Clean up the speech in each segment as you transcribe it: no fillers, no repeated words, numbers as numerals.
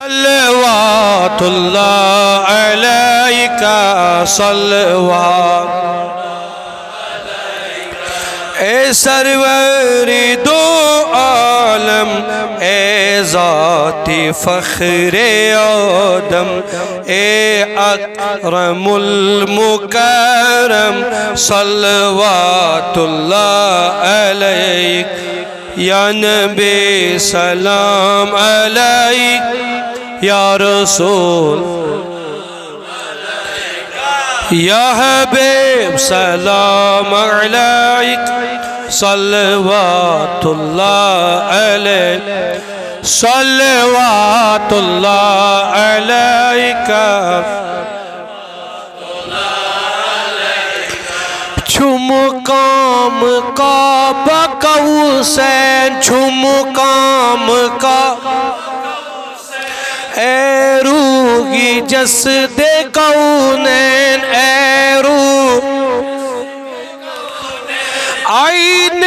صلوات اللہ علیکہ صلوات اے سروری دو عالم اے ذات فخر آدم اے اکرم المکرم صلوات اللہ علیک یا نبی سلام علیک یا رسول یا حبیب سلام علیک صلوات اللہ علیک صلوات اللہ علیک مقام کعبہ کا حسین مقام کا اے روحی جسد کونین اے روح آئین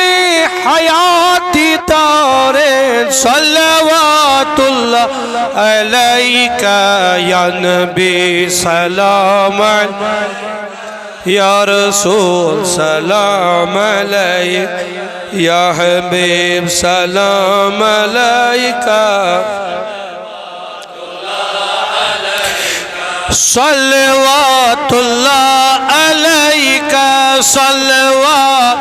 حیاتی تارین صلوات اللہ علیکہ یا نبی سلام علیکہ یا رسول سلام علیک یا حبیب سلام علیکہ صلوات اللہ علیکہ صلوات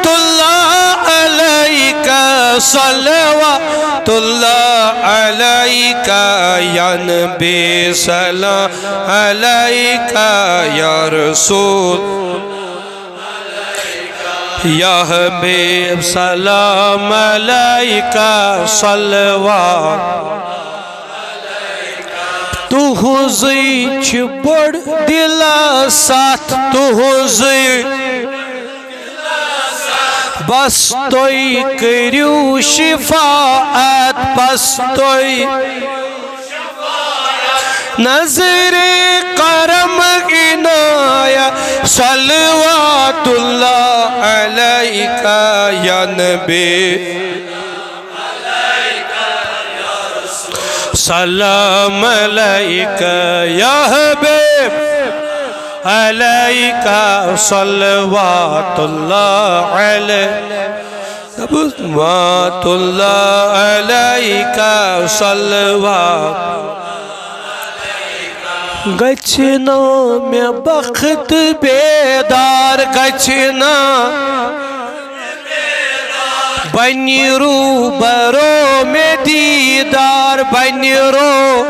اللہ علیکہ صلوات اللہ علیکہ یا نبی سلام علیکہ یا رسول یا حبیب سلام علیکہ صلوات تو حضی چھ بڑ دلا ساتھ تو حضی بس توئی کریو شفاعت بس توئی نظر کرم عنایت صلوات اللہ علیکہ یا نبی سلام علیکہ یا حبیب علیکہ صلوات اللہ صلوات اللہ علیکہ صلوات گچنا میں بخت بیدار گچنا بنی رو برو میں دیدار بنی رو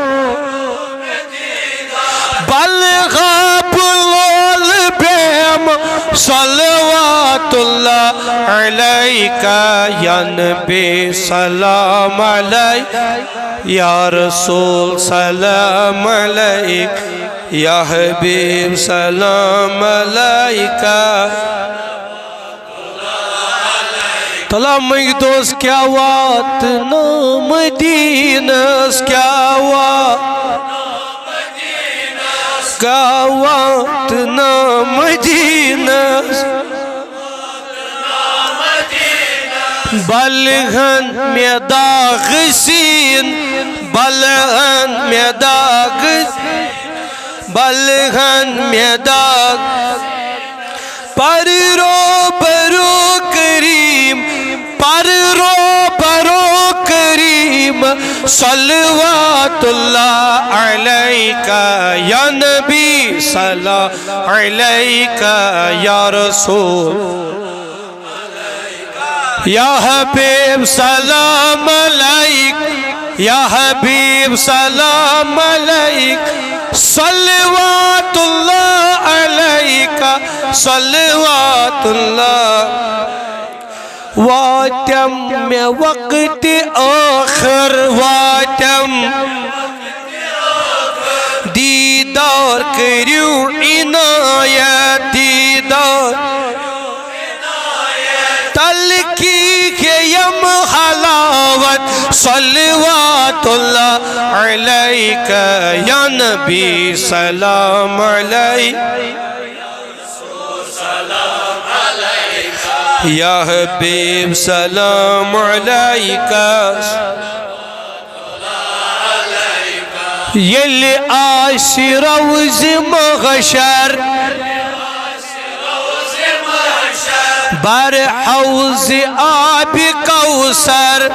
بلغا بلول بیم صلوات اللہ علیکہ یا نبی سلام علیکہ یا رسول سلام علیکہ یا حبیب سلام علیکہ طلع مجدوز کیا وات نام مدینس کیا وات گاوات نام مدینس بلغن میں داغ سین بلغن میں داغ بلغن میں داغ پر رو برو کریم پر رو برو کریم صلوات اللہ علیکہ یا نبی سلام علیکہ یا رسول یا حبیب سلام علیکہ یا حبیب سلام علیکہ صلوات اللہ علیکہ صلوات اللہ واتم میں وقت آخر واتم دیدار کریو عنایت دیدار تلکی یم حلاوت صلوات اللہ علیکہ یا نبی سلام علیکہ یا حبیب سلام علیکہ یلی آسی روز محشر بر حوض آب کوثر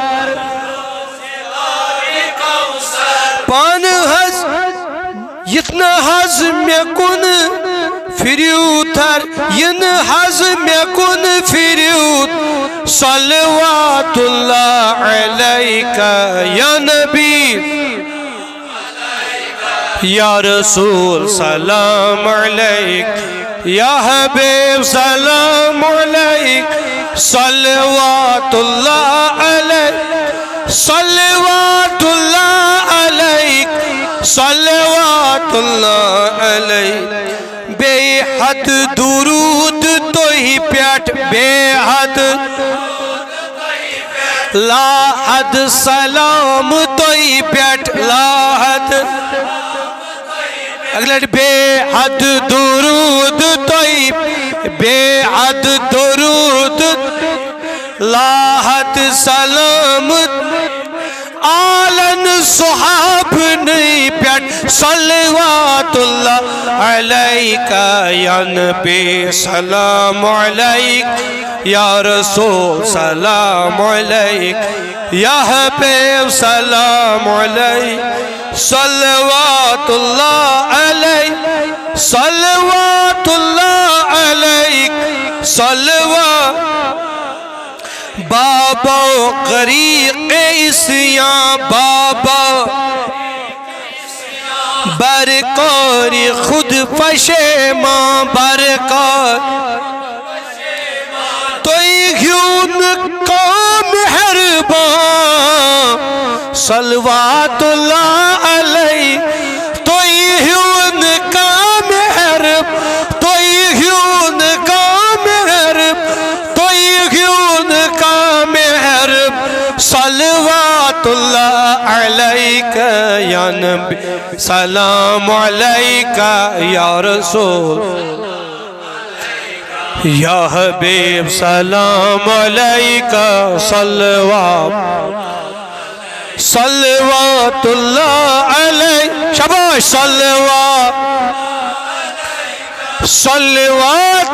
پان حض یتنا حض میں کن فریوتر ین حض میں کن فریوت صلوات اللہ علیکہ یا نبی یا رسول سلام علیک یا حبیب سلام علیک صلوات اللہ علیک صلوات اللہ علیک صلوات اللہ علیک بے حد درود تو ہی پیٹ بے حد لا حد سلام تو ہی پیٹ لا حد اگلے بے حد درود طیب بے حد درود لا حد سلام آلن صحاب نہیں پیٹ صلوات اللہ علیکہ یا نبی سلام علیک یا رسول سلام علیک یا حبیب سلام علیک صلوات اللہ علیک صلوات اللہ علیک صلوات بابا غریق اسیاں بابا برکار خود فشیماں برکار توئی گیون کا مہربان صلوات اللہ علیہ توئی گیون کا مہرب توئی گیون کا مہرب توئی گیون کا مہرب صلوات اللہ علیکہ یا نبی سلام علیکہ یا رسول یا حبیب سلام علیکہ صلوات اللہ علیہ شباش صلوات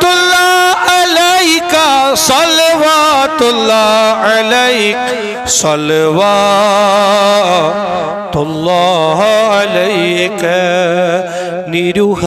اللہ علیکہ صلوات اللہ علیکہ صلوات اللہ علیکہ نیروح